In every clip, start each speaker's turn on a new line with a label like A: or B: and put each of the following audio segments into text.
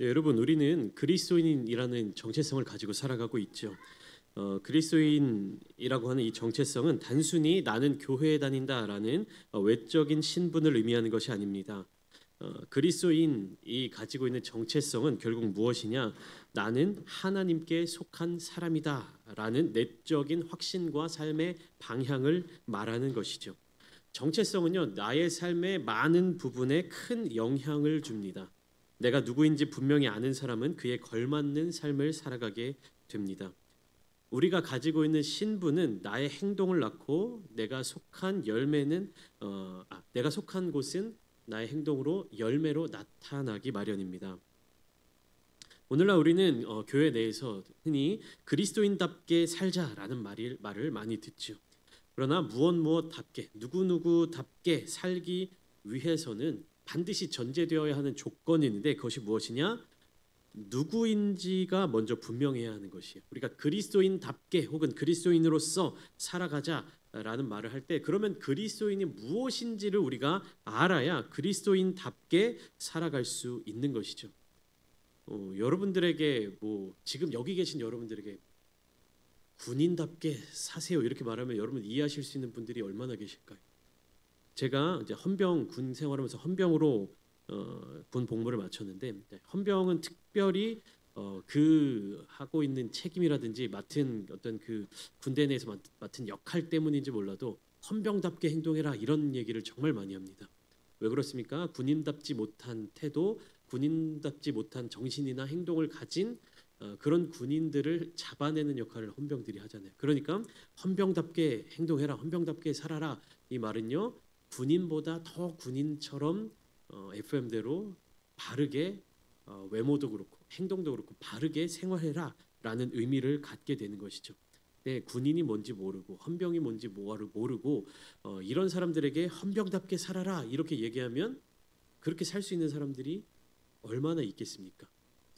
A: 네, 여러분 우리는 그리스도인이라는 정체성을 가지고 살아가고 있죠. 그리스도인이라고 하는 이 정체성은 단순히 나는 교회에 다닌다라는 외적인 신분을 의미하는 것이 아닙니다. 그리스도인이 가지고 있는 정체성은 결국 무엇이냐? 나는 하나님께 속한 사람이다라는 내적인 확신과 삶의 방향을 말하는 것이죠. 정체성은요, 나의 삶의 많은 부분에 큰 영향을 줍니다. 내가 누구인지 분명히 아는 사람은 그에 걸맞는 삶을 살아가게 됩니다. 우리가 가지고 있는 신분은 나의 행동을 낳고 내가 속한 곳은 나의 행동으로 열매로 나타나기 마련입니다. 오늘날 우리는 교회 내에서 흔히 그리스도인답게 살자라는 말을 많이 듣죠. 그러나 무엇답게 누구누구답게 살기 위해서는 반드시 전제되어야 하는 조건이 있는데 그것이 무엇이냐? 누구인지가 먼저 분명해야 하는 것이에요. 우리가 그리스도인답게 혹은 그리스도인으로서 살아가자라는 말을 할 때 그러면 그리스도인이 무엇인지를 우리가 알아야 그리스도인답게 살아갈 수 있는 것이죠. 여러분들에게 지금 여기 계신 여러분들에게 군인답게 사세요 이렇게 말하면 여러분 이해하실 수 있는 분들이 얼마나 계실까요? 제가 이제 헌병 군 생활하면서 헌병으로 군 복무를 마쳤는데 헌병은 특별히 그 하고 있는 책임이라든지 맡은 어떤 그 군대 내에서 맡은 역할 때문인지 몰라도 헌병답게 행동해라 이런 얘기를 정말 많이 합니다. 왜 그렇습니까? 군인답지 못한 태도, 군인답지 못한 정신이나 행동을 가진 그런 군인들을 잡아내는 역할을 헌병들이 하잖아요. 그러니까 헌병답게 행동해라, 헌병답게 살아라 이 말은요. 군인보다 더 군인처럼 FM대로 바르게 외모도 그렇고 행동도 그렇고 바르게 생활해라라는 의미를 갖게 되는 것이죠. 네, 군인이 뭔지 모르고 헌병이 뭔지 모르고 이런 사람들에게 헌병답게 살아라 이렇게 얘기하면 그렇게 살 수 있는 사람들이 얼마나 있겠습니까?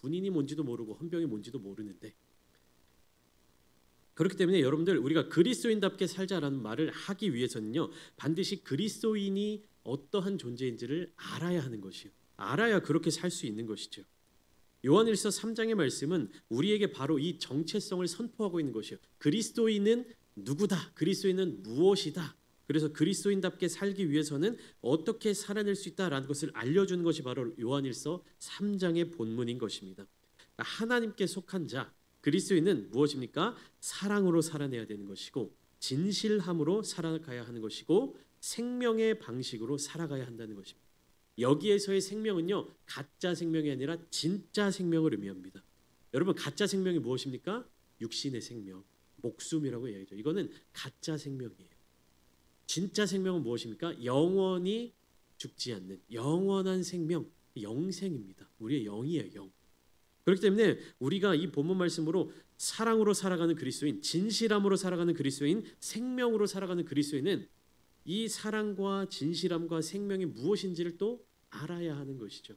A: 군인이 뭔지도 모르고 헌병이 뭔지도 모르는데 그렇기 때문에 여러분들 우리가 그리스도인답게 살자라는 말을 하기 위해서는요 반드시 그리스도인이 어떠한 존재인지를 알아야 하는 것이요. 알아야 그렇게 살 수 있는 것이죠. 요한일서 3장의 말씀은 우리에게 바로 이 정체성을 선포하고 있는 것이요. 그리스도인은 누구다. 그리스도인은 무엇이다. 그래서 그리스도인답게 살기 위해서는 어떻게 살아낼 수 있다라는 것을 알려주는 것이 바로 요한일서 3장의 본문인 것입니다. 하나님께 속한 자 그리스도인은 무엇입니까? 사랑으로 살아내야 되는 것이고 진실함으로 살아가야 하는 것이고 생명의 방식으로 살아가야 한다는 것입니다. 여기에서의 생명은요 가짜 생명이 아니라 진짜 생명을 의미합니다. 여러분 가짜 생명이 무엇입니까? 육신의 생명, 목숨이라고 얘기하죠. 이거는 가짜 생명이에요. 진짜 생명은 무엇입니까? 영원히 죽지 않는 영원한 생명, 영생입니다. 우리의 영이에요, 영. 그렇기 때문에 우리가 이 본문 말씀으로 사랑으로 살아가는 그리스도인, 진실함으로 살아가는 그리스도인, 생명으로 살아가는 그리스도인은 이 사랑과 진실함과 생명이 무엇인지를 또 알아야 하는 것이죠.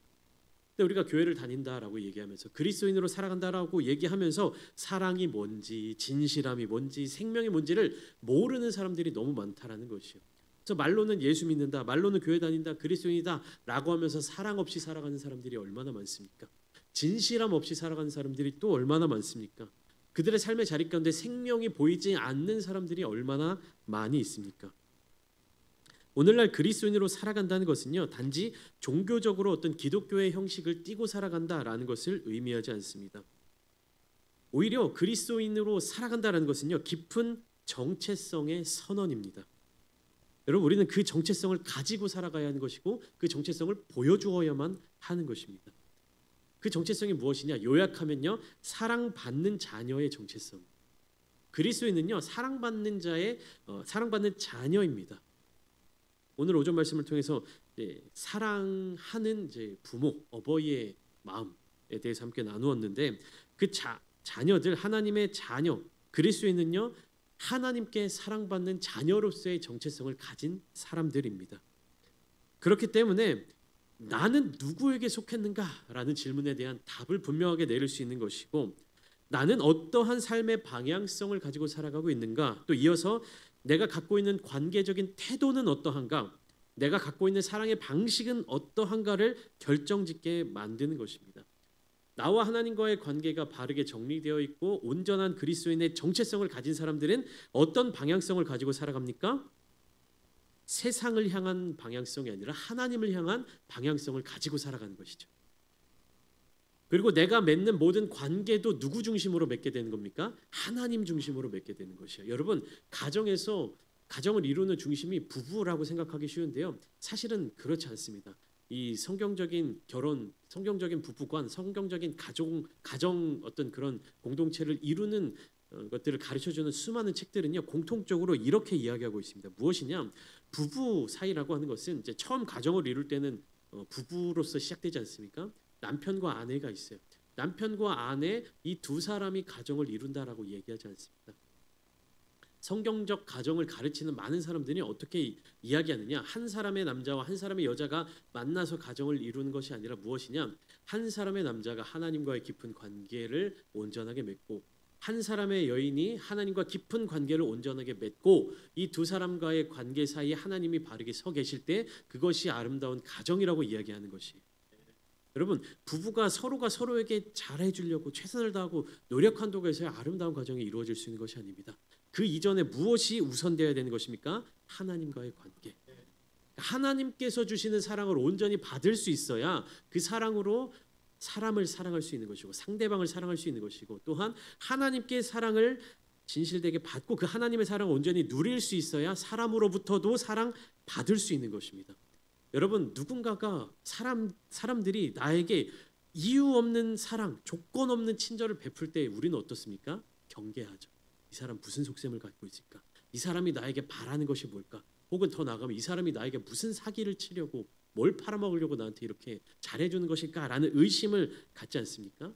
A: 근데 우리가 교회를 다닌다라고 얘기하면서 그리스도인으로 살아간다라고 얘기하면서 사랑이 뭔지, 진실함이 뭔지, 생명이 뭔지를 모르는 사람들이 너무 많다라는 것이요. 그래서 말로는 예수 믿는다, 말로는 교회 다닌다, 그리스도인이다라고 하면서 사랑 없이 살아가는 사람들이 얼마나 많습니까? 진실함 없이 살아가는 사람들이 또 얼마나 많습니까? 그들의 삶의 자리 가운데 생명이 보이지 않는 사람들이 얼마나 많이 있습니까? 오늘날 그리스도인으로 살아간다는 것은요 단지 종교적으로 어떤 기독교의 형식을 띠고 살아간다라는 것을 의미하지 않습니다. 오히려 그리스도인으로 살아간다라는 것은요 깊은 정체성의 선언입니다. 여러분 우리는 그 정체성을 가지고 살아가야 하는 것이고 그 정체성을 보여주어야만 하는 것입니다. 그 정체성이 무엇이냐? 요약하면요 사랑받는 자녀의 정체성. 그리스도인은요 사랑받는 자녀입니다. 오늘 오전 말씀을 통해서 사랑하는 부모, 어버이의 마음에 대해서 함께 나누었는데 그 자녀들, 하나님의 자녀, 그리스도인은요 하나님께 사랑받는 자녀로서의 정체성을 가진 사람들입니다. 그렇기 때문에 나는 누구에게 속했는가라는 질문에 대한 답을 분명하게 내릴 수 있는 것이고 나는 어떠한 삶의 방향성을 가지고 살아가고 있는가 또 이어서 내가 갖고 있는 관계적인 태도는 어떠한가 내가 갖고 있는 사랑의 방식은 어떠한가를 결정짓게 만드는 것입니다. 나와 하나님과의 관계가 바르게 정리되어 있고 온전한 그리스도인의 정체성을 가진 사람들은 어떤 방향성을 가지고 살아갑니까? 세상을 향한 방향성이 아니라 하나님을 향한 방향성을 가지고 살아가는 것이죠. 그리고 내가 맺는 모든 관계도 누구 중심으로 맺게 되는 겁니까? 하나님 중심으로 맺게 되는 것이에요. 여러분, 가정에서 가정을 이루는 중심이 부부라고 생각하기 쉬운데요. 사실은 그렇지 않습니다. 이 성경적인 결혼, 성경적인 부부관, 성경적인 가정 어떤 그런 공동체를 이루는 것들을 가르쳐주는 수많은 책들은요, 공통적으로 이렇게 이야기하고 있습니다. 무엇이냐? 부부 사이라고 하는 것은 이제 처음 가정을 이룰 때는 부부로서 시작되지 않습니까? 남편과 아내가 있어요. 남편과 아내 이 두 사람이 가정을 이룬다라고 얘기하지 않습니다. 성경적 가정을 가르치는 많은 사람들이 어떻게 이야기하느냐? 한 사람의 남자와 한 사람의 여자가 만나서 가정을 이루는 것이 아니라 무엇이냐? 한 사람의 남자가 하나님과의 깊은 관계를 온전하게 맺고 한 사람의 여인이 하나님과 깊은 관계를 온전하게 맺고 이 두 사람과의 관계 사이에 하나님이 바르게 서 계실 때 그것이 아름다운 가정이라고 이야기하는 것이에요. 여러분, 부부가 서로가 서로에게 잘해 주려고 최선을 다하고 노력한다고 해서 아름다운 가정이 이루어질 수 있는 것이 아닙니다. 그 이전에 무엇이 우선되어야 되는 것입니까? 하나님과의 관계. 하나님께서 주시는 사랑을 온전히 받을 수 있어야 그 사랑으로 사람을 사랑할 수 있는 것이고 상대방을 사랑할 수 있는 것이고 또한 하나님께 사랑을 진실되게 받고 그 하나님의 사랑을 온전히 누릴 수 있어야 사람으로부터도 사랑 받을 수 있는 것입니다. 여러분, 누군가가 사람들이 나에게 이유 없는 사랑, 조건 없는 친절을 베풀 때 우리는 어떻습니까? 경계하죠. 이 사람 무슨 속셈을 갖고 있을까? 이 사람이 나에게 바라는 것이 뭘까? 혹은 더 나아가면 이 사람이 나에게 무슨 사기를 치려고 뭘 팔아먹으려고 나한테 이렇게 잘해주는 것일까라는 의심을 갖지 않습니까?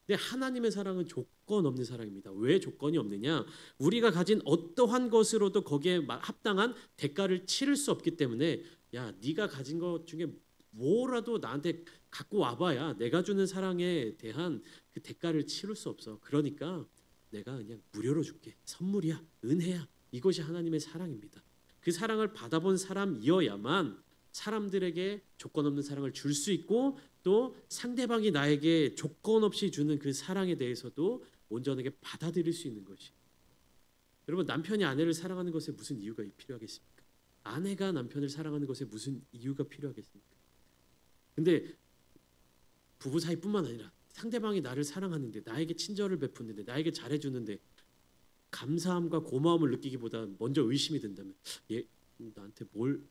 A: 근데 하나님의 사랑은 조건 없는 사랑입니다. 왜 조건이 없느냐? 우리가 가진 어떠한 것으로도 거기에 합당한 대가를 치를 수 없기 때문에 야, 네가 가진 것 중에 뭐라도 나한테 갖고 와봐야 내가 주는 사랑에 대한 그 대가를 치를 수 없어. 그러니까 내가 그냥 무료로 줄게. 선물이야, 은혜야. 이것이 하나님의 사랑입니다. 그 사랑을 받아본 사람이어야만 사람들에게 조건 없는 사랑을 줄 수 있고 또 상대방이 나에게 조건 없이 주는 그 사랑에 대해서도 온전하게 받아들일 수 있는 것이. 여러분, 남편이 아내를 사랑하는 것에 무슨 이유가 필요하겠습니까? 아내가 남편을 사랑하는 것에 무슨 이유가 필요하겠습니까? 근데 부부 사이뿐만 아니라 상대방이 나를 사랑하는데 나에게 친절을 베푸는데 나에게 잘해주는데 감사함과 고마움을 느끼기보다 먼저 의심이 든다면 얘 나한테 뭘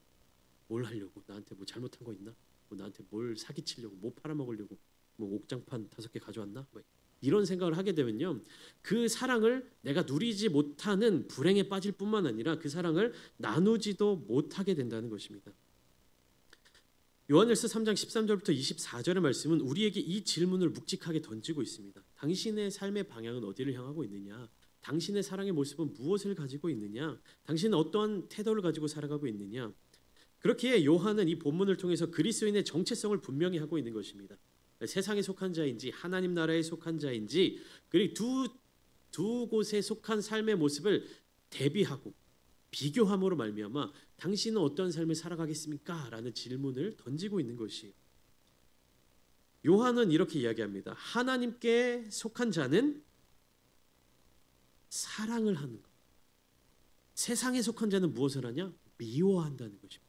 A: 하려고 나한테 뭐 잘못한 거 있나? 뭐 나한테 뭘 사기치려고 뭐 팔아먹으려고 뭐 옥장판 5개 가져왔나? 뭐 이런 생각을 하게 되면요, 그 사랑을 내가 누리지 못하는 불행에 빠질 뿐만 아니라 그 사랑을 나누지도 못하게 된다는 것입니다. 요한일서 3장 13절부터 24절의 말씀은 우리에게 이 질문을 묵직하게 던지고 있습니다. 당신의 삶의 방향은 어디를 향하고 있느냐? 당신의 사랑의 모습은 무엇을 가지고 있느냐? 당신은 어떠한 태도를 가지고 살아가고 있느냐? 그렇기에 요한은 이 본문을 통해서 그리스도인의 정체성을 분명히 하고 있는 것입니다. 세상에 속한 자인지 하나님 나라에 속한 자인지 그리고 두 곳에 속한 삶의 모습을 대비하고 비교함으로 말미암아 당신은 어떤 삶을 살아가겠습니까? 라는 질문을 던지고 있는 것이. 요한은 이렇게 이야기합니다. 하나님께 속한 자는 사랑을 하는 것. 세상에 속한 자는 무엇을 하냐? 미워한다는 것입니다.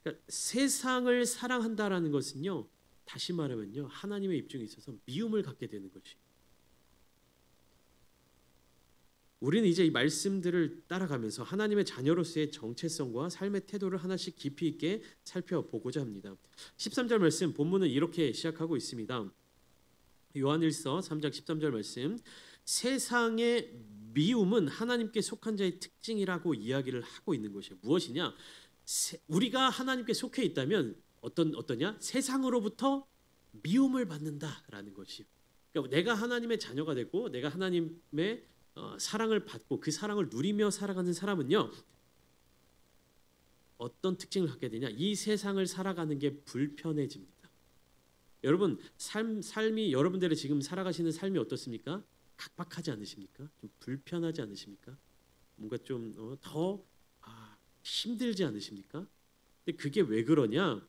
A: 그러니까 세상을 사랑한다라는 것은요, 다시 말하면요, 하나님의 입장에 있어서 미움을 갖게 되는 것이. 우리는 이제 이 말씀들을 따라가면서 하나님의 자녀로서의 정체성과 삶의 태도를 하나씩 깊이 있게 살펴보고자 합니다. 13절 말씀 본문은 이렇게 시작하고 있습니다. 요한일서 3장 13절 말씀, 세상의 미움은 하나님께 속한 자의 특징이라고 이야기를 하고 있는 것이에요. 무엇이냐? 우리가 하나님께 속해 있다면 어떠냐? 세상으로부터 미움을 받는다라는 것이요. 그러니까 내가 하나님의 자녀가 되고 내가 하나님의 사랑을 받고 그 사랑을 누리며 살아가는 사람은요, 어떤 특징을 갖게 되냐? 이 세상을 살아가는 게 불편해집니다. 여러분, 삶이 여러분들의 지금 살아가시는 삶이 어떻습니까? 각박하지 않으십니까? 좀 불편하지 않으십니까? 뭔가 좀 더 힘들지 않으십니까? 근데 그게 왜 그러냐?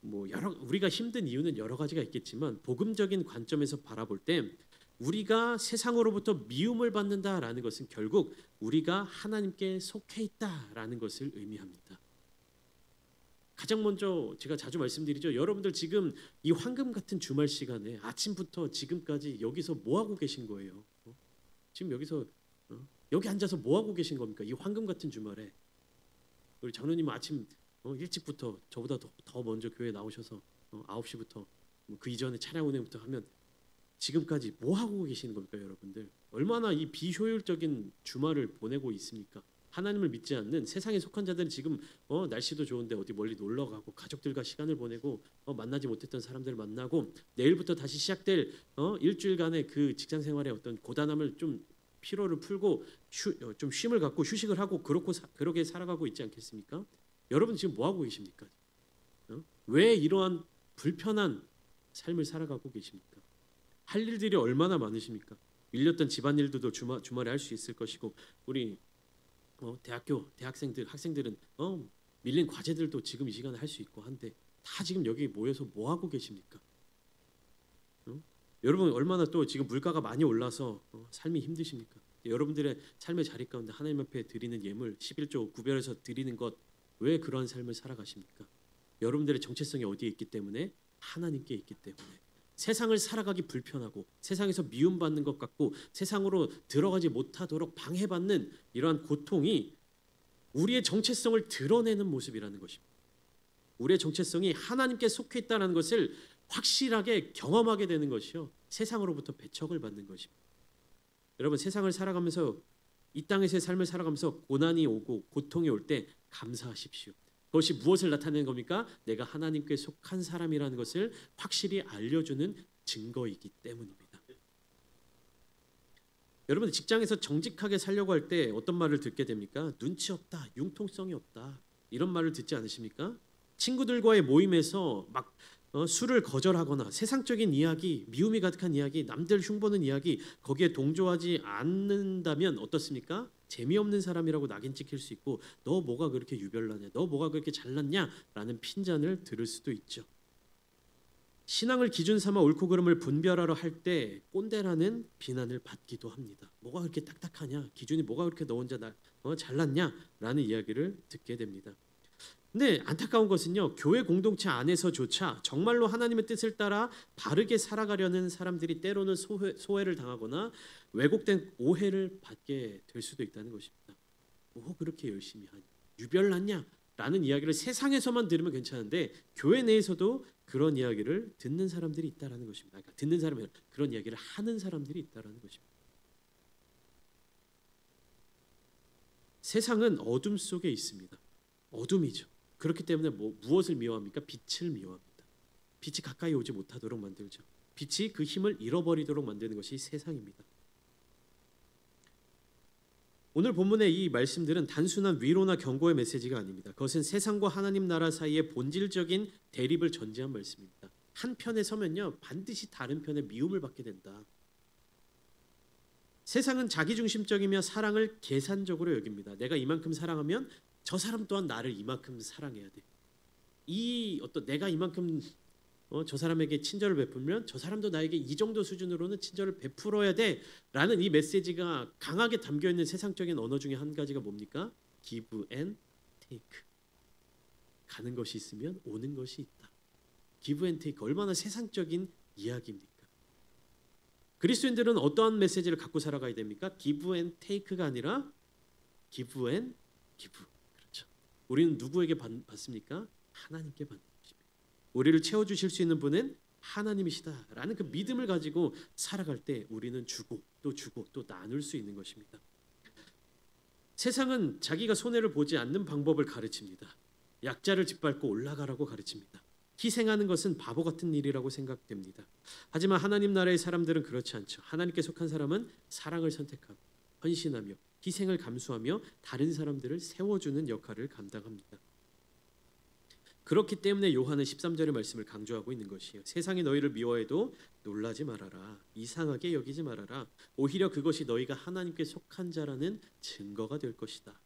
A: 뭐 우리가 힘든 이유는 여러 가지가 있겠지만 복음적인 관점에서 바라볼 때 우리가 세상으로부터 미움을 받는다라는 것은 결국 우리가 하나님께 속해 있다라는 것을 의미합니다. 가장 먼저 제가 자주 말씀드리죠. 여러분들 지금 이 황금 같은 주말 시간에 아침부터 지금까지 여기서 뭐 하고 계신 거예요? 지금 여기서 여기 앉아서 뭐 하고 계신 겁니까? 이 황금 같은 주말에 우리 장로님 아침 일찍부터 저보다 더 먼저 교회 나오셔서 9시부터 그 이전에 찬양 운행부터 하면 지금까지 뭐 하고 계시는 겁니까, 여러분들? 얼마나 이 비효율적인 주말을 보내고 있습니까? 하나님을 믿지 않는 세상에 속한 자들은 지금 날씨도 좋은데 어디 멀리 놀러 가고 가족들과 시간을 보내고 만나지 못했던 사람들을 만나고 내일부터 다시 시작될 일주일간의 그 직장 생활의 어떤 고단함을 좀 피로를 풀고 좀 쉼을 갖고 휴식을 하고 그렇게 살아가고 있지 않겠습니까? 여러분 지금 뭐 하고 계십니까? 왜 이러한 불편한 삶을 살아가고 계십니까? 할 일들이 얼마나 많으십니까? 밀렸던 집안일들도 주말에 할 수 있을 것이고 우리 학생들은 밀린 과제들도 지금 이 시간에 할 수 있고 한데 다 지금 여기 모여서 뭐 하고 계십니까? 여러분 얼마나 또 지금 물가가 많이 올라서 삶이 힘드십니까? 여러분들의 삶의 자리 가운데 하나님 앞에 드리는 예물 11조 구별해서 드리는 것 왜 그러한 삶을 살아가십니까? 여러분들의 정체성이 어디에 있기 때문에 하나님께 있기 때문에 세상을 살아가기 불편하고 세상에서 미움받는 것 같고 세상으로 들어가지 못하도록 방해받는 이러한 고통이 우리의 정체성을 드러내는 모습이라는 것입니다. 우리의 정체성이 하나님께 속해 있다는 것을 확실하게 경험하게 되는 것이요 세상으로부터 배척을 받는 것입니다. 여러분 세상을 살아가면서 이 땅에서의 삶을 살아가면서 고난이 오고 고통이 올 때 감사하십시오. 그것이 무엇을 나타내는 겁니까? 내가 하나님께 속한 사람이라는 것을 확실히 알려주는 증거이기 때문입니다. 여러분 직장에서 정직하게 살려고 할 때 어떤 말을 듣게 됩니까? 눈치 없다, 융통성이 없다 이런 말을 듣지 않으십니까? 친구들과의 모임에서 막 술을 거절하거나 세상적인 이야기, 미움이 가득한 이야기, 남들 흉보는 이야기 거기에 동조하지 않는다면 어떻습니까? 재미없는 사람이라고 낙인 찍힐 수 있고 너 뭐가 그렇게 유별나냐, 너 뭐가 그렇게 잘났냐라는 핀잔을 들을 수도 있죠. 신앙을 기준 삼아 옳고 그름을 분별하러 할 때 꼰대라는 비난을 받기도 합니다. 뭐가 그렇게 딱딱하냐, 기준이 뭐가 그렇게 너 혼자 잘났냐라는 이야기를 듣게 됩니다. 근데 안타까운 것은요 교회 공동체 안에서조차 정말로 하나님의 뜻을 따라 바르게 살아가려는 사람들이 때로는 소외를 당하거나 왜곡된 오해를 받게 될 수도 있다는 것입니다. 뭐 그렇게 열심히 하냐, 유별났냐 라는 이야기를 세상에서만 들으면 괜찮은데 교회 내에서도 그런 이야기를 듣는 사람들이 있다는 것입니다. 그러니까 듣는 사람이 그런 이야기를 하는 사람들이 있다는 것입니다. 세상은 어둠 속에 있습니다. 어둠이죠. 그렇기 때문에 무엇을 미워합니까? 빛을 미워합니다. 빛이 가까이 오지 못하도록 만들죠. 빛이 그 힘을 잃어버리도록 만드는 것이 세상입니다. 오늘 본문의 이 말씀들은 단순한 위로나 경고의 메시지가 아닙니다. 그것은 세상과 하나님 나라 사이의 본질적인 대립을 전제한 말씀입니다. 한 편에 서면요 반드시 다른 편에 미움을 받게 된다. 세상은 자기중심적이며 사랑을 계산적으로 여깁니다. 내가 이만큼 사랑하면 저 사람 또한 나를 이만큼 사랑해야 돼. 내가 이만큼 저 사람에게 친절을 베풀면 저 사람도 나에게 이 정도 수준으로는 친절을 베풀어야 돼라는 이 메시지가 강하게 담겨 있는 세상적인 언어 중에 한 가지가 뭡니까? Give and take. 가는 것이 있으면 오는 것이 있다. Give and take 얼마나 세상적인 이야기입니까? 그리스도인들은 어떠한 메시지를 갖고 살아가야 됩니까? Give and take가 아니라 Give and give. 우리는 누구에게 받습니까? 하나님께 받는 것입니다. 우리를 채워주실 수 있는 분은 하나님이시다라는 그 믿음을 가지고 살아갈 때 우리는 주고 또 나눌 수 있는 것입니다. 세상은 자기가 손해를 보지 않는 방법을 가르칩니다. 약자를 짓밟고 올라가라고 가르칩니다. 희생하는 것은 바보 같은 일이라고 생각됩니다. 하지만 하나님 나라의 사람들은 그렇지 않죠. 하나님께 속한 사람은 사랑을 선택하고 헌신하며 희생을 감수하며 다른 사람들을 세워주는 역할을 감당합니다. 그렇기 때문에 요한은 13절의 말씀을 강조하고 있는 것이에요. 세상이 너희를 미워해도 놀라지 말아라. 이상하게 여기지 말아라. 오히려 그것이 너희가 하나님께 속한 자라는 증거가 될 것이다.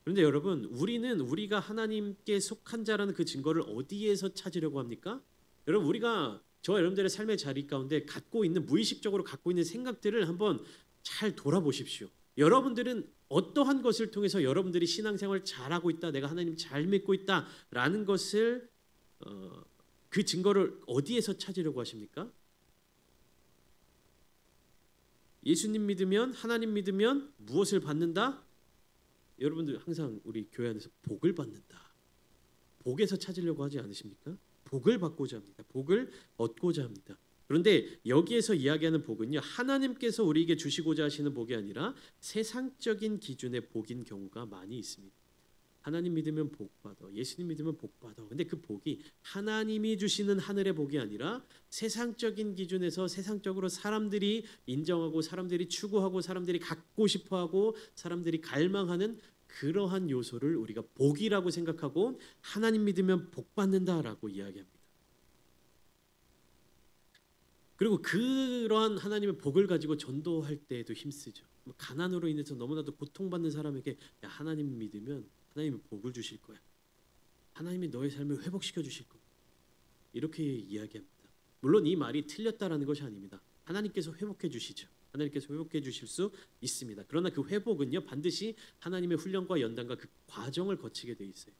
A: 그런데 여러분, 우리는 우리가 하나님께 속한 자라는 그 증거를 어디에서 찾으려고 합니까? 여러분, 우리가 저와 여러분들의 삶의 자리 가운데 갖고 있는, 무의식적으로 갖고 있는 생각들을 한번 잘 돌아보십시오. 여러분들은 어떠한 것을 통해서 여러분들이 신앙생활을 잘하고 있다, 내가 하나님 잘 믿고 있다라는 것을 그 증거를 어디에서 찾으려고 하십니까? 예수님 믿으면, 하나님 믿으면 무엇을 받는다? 여러분들 항상 우리 교회 안에서 복을 받는다. 복에서 찾으려고 하지 않으십니까? 복을 받고자 합니다. 복을 얻고자 합니다. 그런데 여기에서 이야기하는 복은요, 하나님께서 우리에게 주시고자 하시는 복이 아니라 세상적인 기준의 복인 경우가 많이 있습니다. 하나님 믿으면 복 받아, 예수님 믿으면 복 받아. 근데 그 복이 하나님이 주시는 하늘의 복이 아니라 세상적인 기준에서 세상적으로 사람들이 인정하고 사람들이 추구하고 사람들이 갖고 싶어하고 사람들이 갈망하는 그러한 요소를 우리가 복이라고 생각하고 하나님 믿으면 복 받는다라고 이야기합니다. 그리고 그러한 하나님의 복을 가지고 전도할 때에도 힘쓰죠. 가난으로 인해서 너무나도 고통받는 사람에게, 야, 하나님 믿으면 하나님이 복을 주실 거야. 하나님이 너의 삶을 회복시켜 주실 거야. 이렇게 이야기합니다. 물론 이 말이 틀렸다라는 것이 아닙니다. 하나님께서 회복해 주시죠. 하나님께서 회복해 주실 수 있습니다. 그러나 그 회복은요, 반드시 하나님의 훈련과 연단과 그 과정을 거치게 돼 있어요.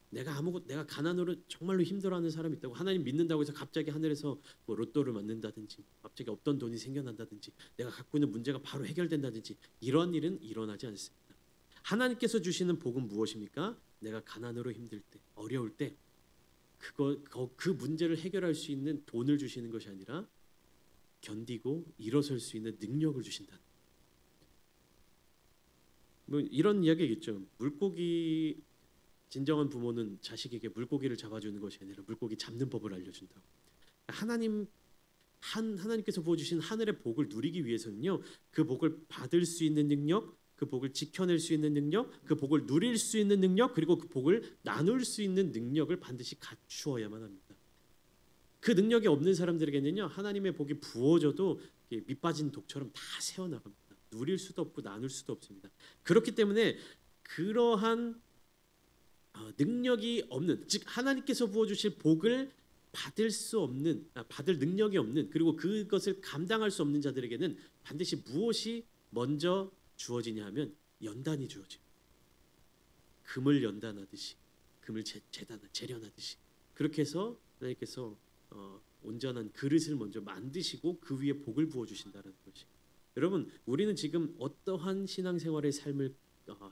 A: 내가 가난으로 정말로 힘들어하는 사람이 있다고 하나님 믿는다고 해서 갑자기 하늘에서 뭐 로또를 맞는다든지 갑자기 없던 돈이 생겨난다든지 내가 갖고 있는 문제가 바로 해결된다든지 이런 일은 일어나지 않습니다. 하나님께서 주시는 복은 무엇입니까? 내가 가난으로 힘들 때, 어려울 때 그 문제를 해결할 수 있는 돈을 주시는 것이 아니라 견디고 일어설 수 있는 능력을 주신다. 뭐 이런 이야기겠죠. 물고기, 진정한 부모는 자식에게 물고기를 잡아주는 것이 아니라 물고기 잡는 법을 알려준다. 하나님께서 부어주신 하늘의 복을 누리기 위해서는요, 그 복을 받을 수 있는 능력, 그 복을 지켜낼 수 있는 능력, 그 복을 누릴 수 있는 능력, 그리고 그 복을 나눌 수 있는 능력을 반드시 갖추어야만 합니다. 그 능력이 없는 사람들에게는요, 하나님의 복이 부어져도 밑빠진 독처럼 다 새어나갑니다. 누릴 수도 없고 나눌 수도 없습니다. 그렇기 때문에 그러한 능력이 없는, 즉 하나님께서 부어주실 복을 받을 능력이 없는, 그리고 그것을 감당할 수 없는 자들에게는 반드시 무엇이 먼저 주어지냐 하면 연단이 주어집니다. 금을 연단하듯이, 금을 재련하듯이 그렇게 해서 하나님께서 온전한 그릇을 먼저 만드시고 그 위에 복을 부어주신다는 것이. 여러분, 우리는 지금 어떠한 신앙생활의 삶을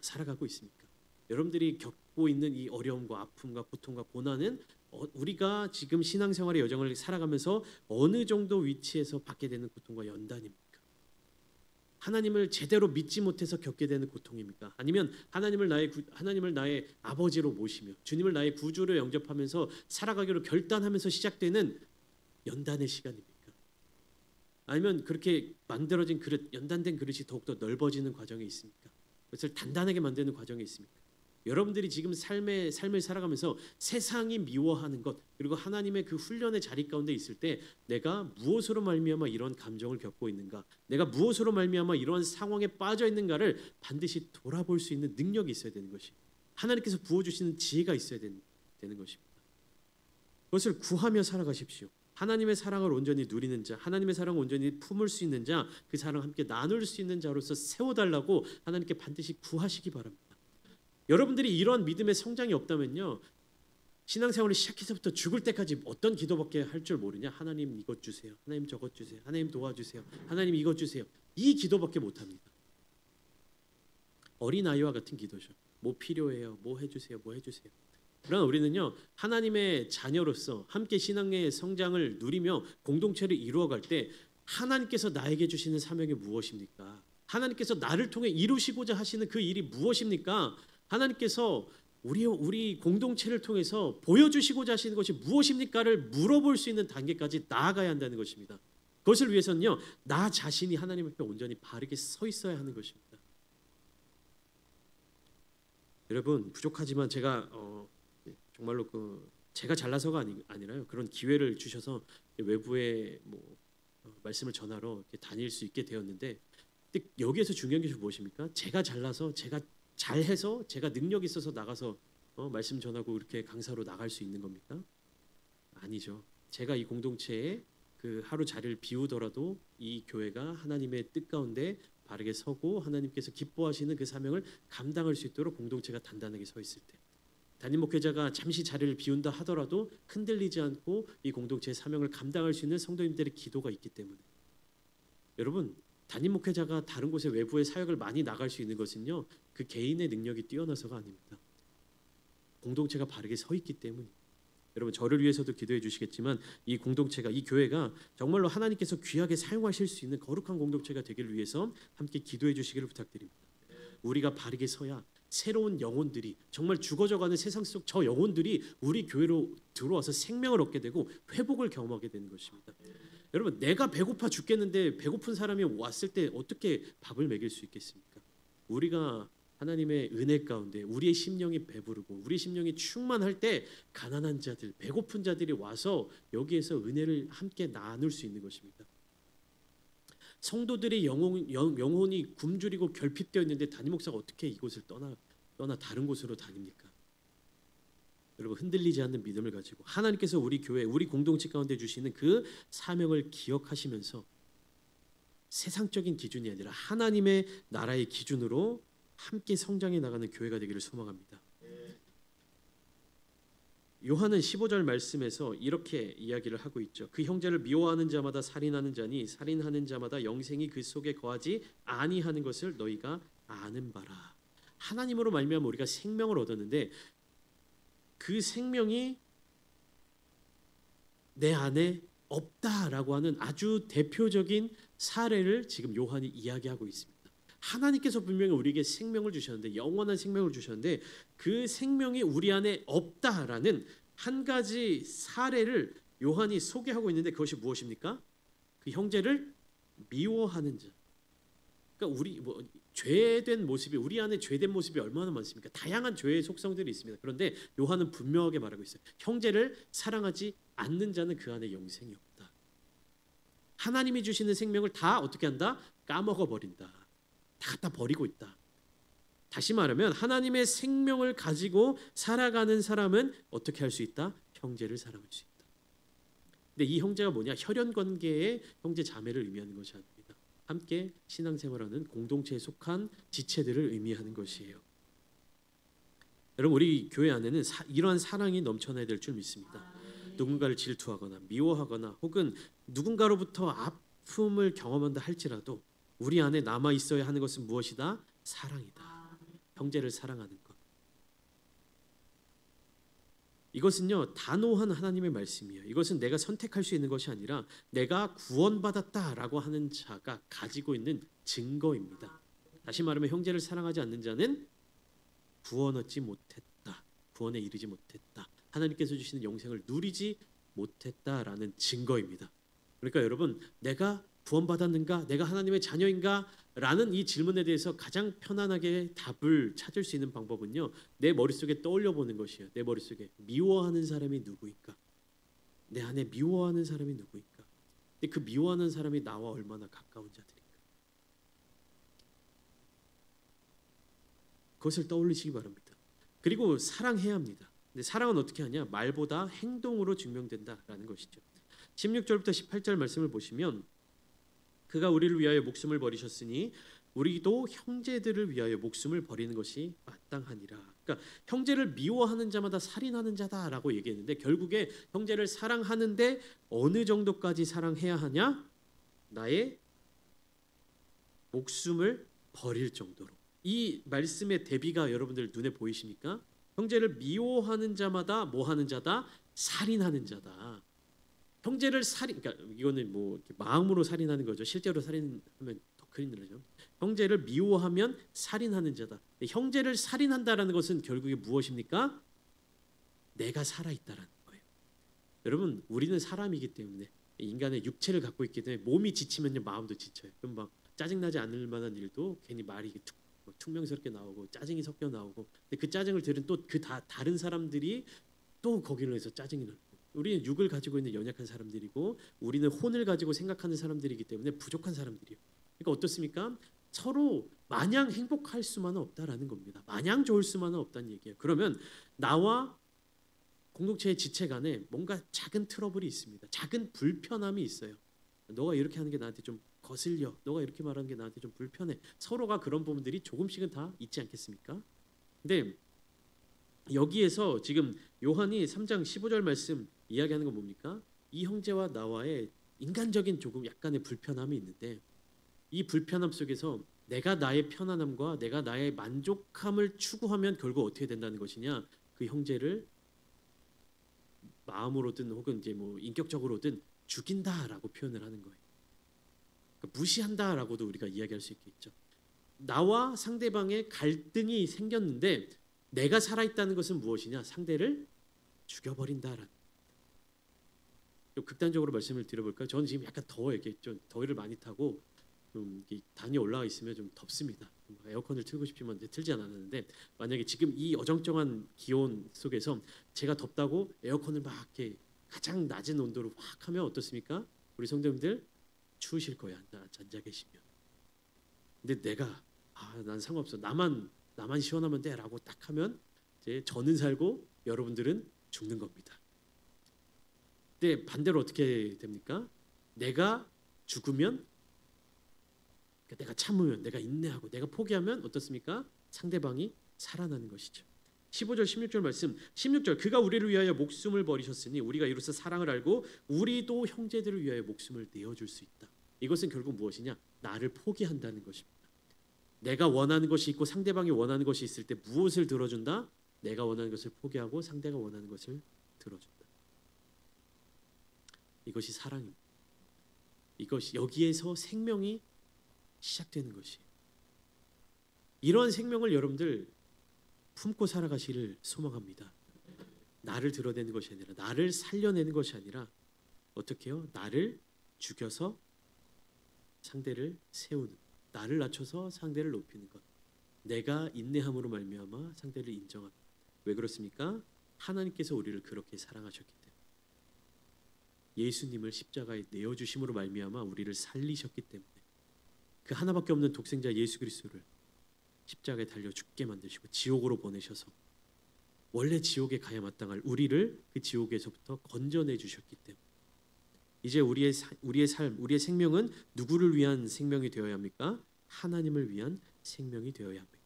A: 살아가고 있습니까? 여러분들이 겪고 있는 이 어려움과 아픔과 고통과 고난은 우리가 지금 신앙생활의 여정을 살아가면서 어느 정도 위치에서 받게 되는 고통과 연단입니까? 하나님을 제대로 믿지 못해서 겪게 되는 고통입니까? 아니면 하나님을 나의 아버지로 모시며 주님을 나의 구주로 영접하면서 살아가기로 결단하면서 시작되는 연단의 시간입니까? 아니면 그렇게 만들어진 그릇, 연단된 그릇이 더욱더 넓어지는 과정에 있습니까? 그것을 단단하게 만드는 과정에 있습니까? 여러분들이 지금 삶을 살아가면서 세상이 미워하는 것, 그리고 하나님의 그 훈련의 자리 가운데 있을 때 내가 무엇으로 말미암아 이런 감정을 겪고 있는가, 내가 무엇으로 말미암아 이런 상황에 빠져 있는가를 반드시 돌아볼 수 있는 능력이 있어야 되는 것이, 하나님께서 부어주시는 지혜가 있어야 되는 것입니다. 그것을 구하며 살아가십시오. 하나님의 사랑을 온전히 누리는 자, 하나님의 사랑을 온전히 품을 수 있는 자, 그 사랑을 함께 나눌 수 있는 자로서 세워달라고 하나님께 반드시 구하시기 바랍니다. 여러분들이 이런 믿음의 성장이 없다면요, 신앙생활을 시작해서부터 죽을 때까지 어떤 기도밖에 할 줄 모르냐? 하나님 이것 주세요, 하나님 저것 주세요, 하나님 도와주세요, 하나님 이것 주세요, 이 기도밖에 못합니다. 어린아이와 같은 기도죠. 뭐 필요해요, 뭐 해주세요, 뭐 해주세요. 그러나 우리는요, 하나님의 자녀로서 함께 신앙의 성장을 누리며 공동체를 이루어갈 때 하나님께서 나에게 주시는 사명이 무엇입니까? 하나님께서 나를 통해 이루시고자 하시는 그 일이 무엇입니까? 하나님께서 우리 공동체를 통해서 보여주시고자 하시는 것이 무엇입니까를 물어볼 수 있는 단계까지 나아가야 한다는 것입니다. 그것을 위해서는요, 나 자신이 하나님 앞에 온전히 바르게 서 있어야 하는 것입니다. 여러분, 부족하지만 제가 정말로 제가 잘나서가 아니라요, 그런 기회를 주셔서 외부에 말씀을 전하러 다닐 수 있게 되었는데, 근데 여기에서 중요한 것이 무엇입니까? 제가 잘나서 제가 잘해서 제가 능력 있어서 나가서 말씀 전하고 이렇게 강사로 나갈 수 있는 겁니까? 아니죠. 제가 이 공동체에 그 하루 자리를 비우더라도 이 교회가 하나님의 뜻 가운데 바르게 서고 하나님께서 기뻐하시는 그 사명을 감당할 수 있도록 공동체가 단단하게 서 있을 때, 담임 목회자가 잠시 자리를 비운다 하더라도 흔들리지 않고 이 공동체의 사명을 감당할 수 있는 성도님들의 기도가 있기 때문에, 여러분, 담임 목회자가 다른 곳에 외부의 사역을 많이 나갈 수 있는 것은요, 그 개인의 능력이 뛰어나서가 아닙니다. 공동체가 바르게 서 있기 때문이에요. 여러분, 저를 위해서도 기도해 주시겠지만 이 공동체가, 이 교회가 정말로 하나님께서 귀하게 사용하실 수 있는 거룩한 공동체가 되기를 위해서 함께 기도해 주시기를 부탁드립니다. 우리가 바르게 서야 새로운 영혼들이, 정말 죽어져가는 세상 속 저 영혼들이 우리 교회로 들어와서 생명을 얻게 되고 회복을 경험하게 되는 것입니다. 여러분, 내가 배고파 죽겠는데 배고픈 사람이 왔을 때 어떻게 밥을 먹일 수 있겠습니까? 우리가 하나님의 은혜 가운데 우리의 심령이 배부르고 우리의 심령이 충만할 때 가난한 자들, 배고픈 자들이 와서 여기에서 은혜를 함께 나눌 수 있는 것입니다. 성도들의 영혼이 굶주리고 결핍되어 있는데 담임 목사가 어떻게 이곳을 떠나 다른 곳으로 다닙니까? 여러분, 흔들리지 않는 믿음을 가지고 하나님께서 우리 교회, 우리 공동체 가운데 주시는 그 사명을 기억하시면서 세상적인 기준이 아니라 하나님의 나라의 기준으로 함께 성장해 나가는 교회가 되기를 소망합니다. 요한은 15절 말씀에서 이렇게 이야기를 하고 있죠. 그 형제를 미워하는 자마다 살인하는 자니 살인하는 자마다 영생이 그 속에 거하지 아니하는 것을 너희가 아는 바라. 하나님으로 말미암아 우리가 생명을 얻었는데 그 생명이 내 안에 없다라고 하는 아주 대표적인 사례를 지금 요한이 이야기하고 있습니다. 하나님께서 분명히 우리에게 생명을 주셨는데, 영원한 생명을 주셨는데 그 생명이 우리 안에 없다라는 한 가지 사례를 요한이 소개하고 있는데, 그것이 무엇입니까? 그 형제를 미워하는 자. 그러니까 우리 죄된 모습이, 우리 안에 죄된 모습이 얼마나 많습니까? 다양한 죄의 속성들이 있습니다. 그런데 요한은 분명하게 말하고 있어요. 형제를 사랑하지 않는 자는 그 안에 영생이 없다. 하나님이 주시는 생명을 다 어떻게 한다? 까먹어 버린다. 다 갖다 버리고 있다. 다시 말하면 하나님의 생명을 가지고 살아가는 사람은 어떻게 할 수 있다? 형제를 사랑할 수 있다. 근데 이 형제가 뭐냐? 혈연 관계의 형제 자매를 의미하는 것이 아닙니다. 함께 신앙생활하는 공동체에 속한 지체들을 의미하는 것이에요. 여러분, 우리 교회 안에는 이러한 사랑이 넘쳐나야 될 줄 믿습니다. 누군가를 질투하거나 미워하거나 혹은 누군가로부터 아픔을 경험한다 할지라도 우리 안에 남아 있어야 하는 것은 무엇이다? 사랑이다. 형제를 사랑하는 것. 이것은요, 단호한 하나님의 말씀이에요. 이것은 내가 선택할 수 있는 것이 아니라 내가 구원받았다라고 하는 자가 가지고 있는 증거입니다. 다시 말하면 형제를 사랑하지 않는 자는 구원 얻지 못했다. 구원에 이르지 못했다. 하나님께서 주시는 영생을 누리지 못했다라는 증거입니다. 그러니까 여러분, 내가 구원받았는가? 내가 하나님의 자녀인가? 라는 이 질문에 대해서 가장 편안하게 답을 찾을 수 있는 방법은요, 내 머릿속에 떠올려 보는 것이에요. 내 머릿속에 미워하는 사람이 누구일까? 내 안에 미워하는 사람이 누구일까? 근데 그 미워하는 사람이 나와 얼마나 가까운 자들일까? 그것을 떠올리시기 바랍니다. 그리고 사랑해야 합니다. 근데 사랑은 어떻게 하냐? 말보다 행동으로 증명된다라는 것이죠. 16절부터 18절 말씀을 보시면, 그가 우리를 위하여 목숨을 버리셨으니 우리도 형제들을 위하여 목숨을 버리는 것이 마땅하니라. 그러니까 형제를 미워하는 자마다 살인하는 자다라고 얘기했는데, 결국에 형제를 사랑하는데 어느 정도까지 사랑해야 하냐? 나의 목숨을 버릴 정도로. 이 말씀의 대비가 여러분들 눈에 보이십니까? 형제를 미워하는 자마다 뭐 하는 자다? 살인하는 자다. 형제를 그러니까 이거는 뭐 마음으로 살인하는 거죠. 실제로 살인하면 더 큰일 나죠. 형제를 미워하면 살인하는 자다. 형제를 살인한다라는 것은 결국에 무엇입니까? 내가 살아있다라는 거예요. 여러분, 우리는 사람이기 때문에, 인간의 육체를 갖고 있기 때문에 몸이 지치면요, 마음도 지쳐요. 그럼 막 짜증나지 않을 만한 일도 괜히 말이 퉁명스럽게 나오고 짜증이 섞여 나오고, 근데 그 짜증을 들은 또 그 다른 사람들이 또 거기로 해서 짜증이 나고, 우리는 육을 가지고 있는 연약한 사람들이고 우리는 혼을 가지고 생각하는 사람들이기 때문에 부족한 사람들이에요. 그러니까 어떻습니까? 서로 마냥 행복할 수만은 없다라는 겁니다. 마냥 좋을 수만은 없다는 얘기예요. 그러면 나와 공동체의 지체 간에 뭔가 작은 트러블이 있습니다. 작은 불편함이 있어요. 너가 이렇게 하는 게 나한테 좀 거슬려. 너가 이렇게 말하는 게 나한테 좀 불편해. 서로가 그런 부분들이 조금씩은 다 있지 않겠습니까? 근데 여기에서 지금 요한이 3장 15절 말씀 이야기하는 건 뭡니까? 이 형제와 나와의 인간적인 조금 약간의 불편함이 있는데 이 불편함 속에서 내가 나의 편안함과 내가 나의 만족함을 추구하면 결국 어떻게 된다는 것이냐? 그 형제를 마음으로든 혹은 이제 뭐 인격적으로든 죽인다라고 표현을 하는 거예요. 그러니까 무시한다라고도 우리가 이야기할 수 있겠죠. 나와 상대방의 갈등이 생겼는데 내가 살아있다는 것은 무엇이냐? 상대를 죽여버린다라는. 좀 극단적으로 말씀을 드려볼까요? 저는 지금 약간 더워요. 이게 좀 더위를 많이 타고 좀 단이 올라가 있으면 좀 덥습니다. 에어컨을 틀고 싶지만 이제 틀지 않았는데 만약에 지금 이 어정쩡한 기온 속에서 제가 덥다고 에어컨을 막 이렇게 가장 낮은 온도로 확 하면 어떻습니까? 우리 성도님들 추우실 거야. 앉아 계시면. 근데 내가 난 상관없어. 나만 시원하면 돼라고 딱 하면 이제 저는 살고 여러분들은 죽는 겁니다. 근데 반대로 어떻게 됩니까? 내가 죽으면 내가 참으면 내가 인내하고 내가 포기하면 어떻습니까? 상대방이 살아나는 것이죠. 15절 16절 말씀 16절 그가 우리를 위하여 목숨을 버리셨으니 우리가 이로써 사랑을 알고 우리도 형제들을 위하여 목숨을 내어줄 수 있다. 이것은 결국 무엇이냐? 나를 포기한다는 것입니다. 내가 원하는 것이 있고 상대방이 원하는 것이 있을 때 무엇을 들어준다? 내가 원하는 것을 포기하고 상대가 원하는 것을 들어준다. 이것이 사랑입니다. 이것이 여기에서 생명이 시작되는 것이에요. 이런 생명을 여러분들 품고 살아가시를 소망합니다. 나를 드러내는 것이 아니라 나를 살려내는 것이 아니라 어떻게 해요? 나를 죽여서 상대를 세우는, 나를 낮춰서 상대를 높이는 것. 내가 인내함으로 말미암아 상대를 인정하는. 왜 그렇습니까? 하나님께서 우리를 그렇게 사랑하셨기 때문에. 예수님을 십자가에 내어주심으로 말미암아 우리를 살리셨기 때문에. 그 하나밖에 없는 독생자 예수 그리스도를 십자가에 달려 죽게 만드시고 지옥으로 보내셔서 원래 지옥에 가야 마땅할 우리를 그 지옥에서부터 건져내 주셨기 때문에 이제 우리의 삶, 우리의 생명은 누구를 위한 생명이 되어야 합니까? 하나님을 위한 생명이 되어야 합니다.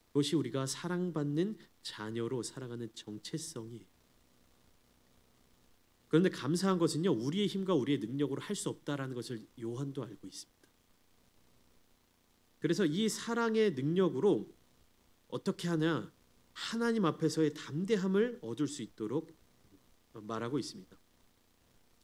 A: 그것이 우리가 사랑받는 자녀로 살아가는 정체성이에요. 그런데 감사한 것은요, 우리의 힘과 우리의 능력으로 할 수 없다라는 것을 요한도 알고 있습니다. 그래서 이 사랑의 능력으로 어떻게 하냐? 하나님 앞에서의 담대함을 얻을 수 있도록 말하고 있습니다.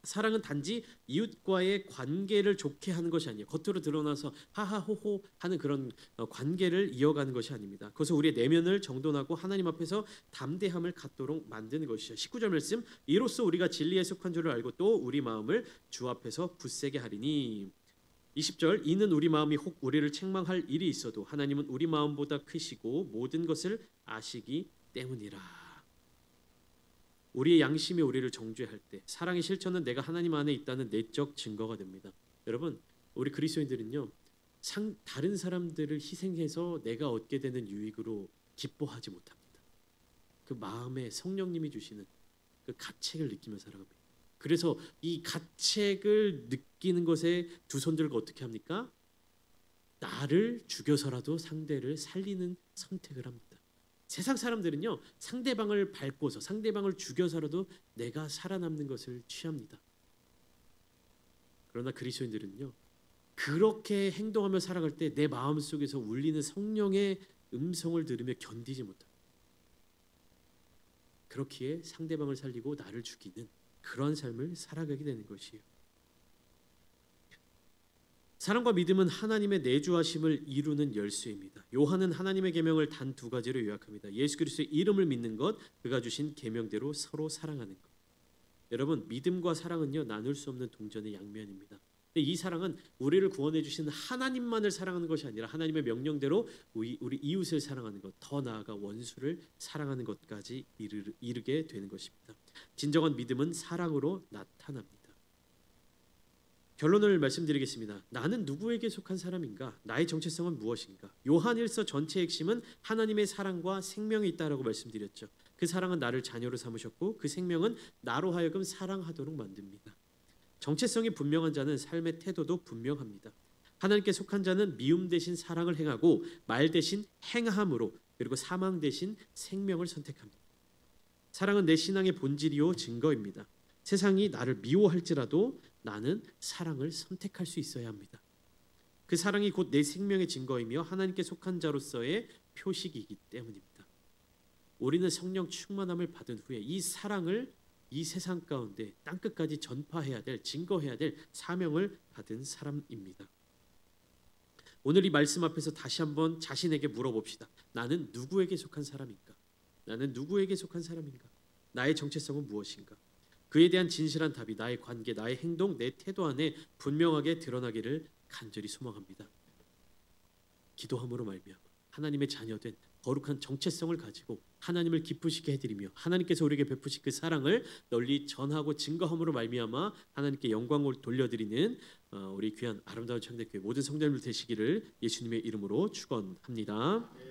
A: 사랑은 단지 이웃과의 관계를 좋게 하는 것이 아니에요. 겉으로 드러나서 하하호호 하는 그런 관계를 이어가는 것이 아닙니다. 그것은 우리의 내면을 정돈하고 하나님 앞에서 담대함을 갖도록 만드는 것이죠. 19절 말씀 이로써 우리가 진리에 속한 줄을 알고 또 우리 마음을 주 앞에서 굳세게 하리니 20절 이는 우리 마음이 혹 우리를 책망할 일이 있어도 하나님은 우리 마음보다 크시고 모든 것을 아시기 때문이라. 우리의 양심이 우리를 정죄할 때 사랑의 실천은 내가 하나님 안에 있다는 내적 증거가 됩니다. 여러분 우리 그리스도인들은요 다른 사람들을 희생해서 내가 얻게 되는 유익으로 기뻐하지 못합니다. 그 마음에 성령님이 주시는 그 가책을 느끼며 살아갑니다. 그래서 이 가책을 느끼는 것에 두 손 들고 어떻게 합니까? 나를 죽여서라도 상대를 살리는 선택을 합니다. 세상 사람들은요 상대방을 밟고서 상대방을 죽여서라도 내가 살아남는 것을 취합니다. 그러나 그리스도인들은요 그렇게 행동하며 살아갈 때 내 마음속에서 울리는 성령의 음성을 들으며 견디지 못합니다. 그렇기에 상대방을 살리고 나를 죽이는 그런 삶을 살아가게 되는 것이에요. 사랑과 믿음은 하나님의 내주하심을 이루는 열쇠입니다. 요한은 하나님의 계명을 단 두 가지로 요약합니다. 예수 그리스도의 이름을 믿는 것, 그가 주신 계명대로 서로 사랑하는 것. 여러분 믿음과 사랑은요 나눌 수 없는 동전의 양면입니다. 근데 이 사랑은 우리를 구원해 주시는 하나님만을 사랑하는 것이 아니라 하나님의 명령대로 우리 이웃을 사랑하는 것, 더 나아가 원수를 사랑하는 것까지 이르게 되는 것입니다. 진정한 믿음은 사랑으로 나타납니다. 결론을 말씀드리겠습니다. 나는 누구에게 속한 사람인가? 나의 정체성은 무엇인가? 요한일서 전체 핵심은 하나님의 사랑과 생명이 있다라고 말씀드렸죠. 그 사랑은 나를 자녀로 삼으셨고 그 생명은 나로 하여금 사랑하도록 만듭니다. 정체성이 분명한 자는 삶의 태도도 분명합니다. 하나님께 속한 자는 미움 대신 사랑을 행하고 말 대신 행함으로 그리고 사망 대신 생명을 선택합니다. 사랑은 내 신앙의 본질이요 증거입니다. 세상이 나를 미워할지라도 나는 사랑을 선택할 수 있어야 합니다. 그 사랑이 곧 내 생명의 증거이며 하나님께 속한 자로서의 표식이기 때문입니다. 우리는 성령 충만함을 받은 후에 이 사랑을 이 세상 가운데 땅끝까지 전파해야 될, 증거해야 될 사명을 받은 사람입니다. 오늘 이 말씀 앞에서 다시 한번 자신에게 물어봅시다. 나는 누구에게 속한 사람인가? 나는 누구에게 속한 사람인가? 나의 정체성은 무엇인가? 그에 대한 진실한 답이 나의 관계, 나의 행동, 내 태도 안에 분명하게 드러나기를 간절히 소망합니다. 기도함으로 말미암아 하나님의 자녀된 거룩한 정체성을 가지고 하나님을 기쁘시게 해드리며 하나님께서 우리에게 베푸신 그 사랑을 널리 전하고 증거함으로 말미암아 하나님께 영광을 돌려드리는 우리 귀한 아름다운 창대교회 모든 성도님들 되시기를 예수님의 이름으로 축원합니다.